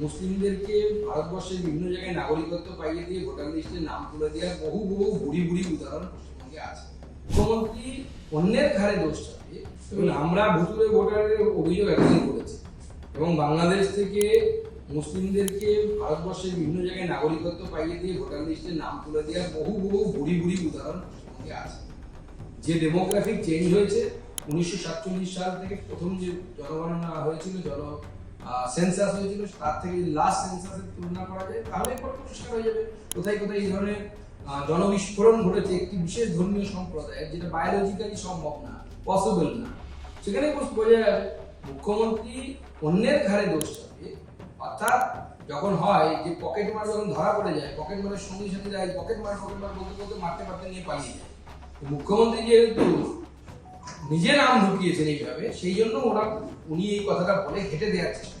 মুসলিমদেরকে ভারতবর্ষের বিভিন্ন জায়গায় নাগরিকত্ব পাইয়ে দিয়ে ভোটার লিস্টে নাম তুলে দেওয়ার বহু বহু বুড়ি বুড়ি উদাহরণ পশ্চিমবঙ্গে আছে। মুখ্যমন্ত্রী অন্যের ঘাড়ে দোষ চাপিয়ে, এবং আমরা ভুতুরে ভোটারের অভিযোগ এখনই করেছি, এবং বাংলাদেশ থেকে মুসলিমদেরকে ভারতবর্ষের বিভিন্ন জায়গায় নাগরিকত্ব পাইয়ে দিয়ে ভোটার লিস্টে নাম তুলে দেওয়ার বহু বহু বুড়ি বুড়ি উদাহরণ পশ্চিমবঙ্গে আছে। যে ডেমোগ্রাফিক চেঞ্জ হয়েছে 1947 সাল থেকে প্রথম যে জনগণনা হয়েছিল, সেন্সাস হয়েছিল, তার থেকে লাস্ট সেন্সাসের তুলনা করা যায় তাহলে এরপর পরিষ্কার হয়ে যাবে কোথায় কোথায় এই ধরনের জনবিস্ফোরণ ঘটেছে একটি বিশেষ ধর্মীয় সম্প্রদায়ের, যেটা বায়োলজিক্যালি সম্ভব না, পসিবল না। সেখানে বোঝা যাবে মুখ্যমন্ত্রী অন্যের ঘাড়ে দোষ চাপিয়ে, অর্থাৎ যখন হয় যে পকেট মার যখন ধরা পড়ে যায়, পকেট মারের সঙ্গী সাথীরা পকেট মার বলতে বলতে মারতে মারতে নিয়ে পালিয়ে যায়। মুখ্যমন্ত্রী যেহেতু নিজে নাম ঢুকিয়েছেন এইভাবে, সেই জন্য উনি এই কথাটা বলে ঘেঁটে দেওয়ার চেষ্টা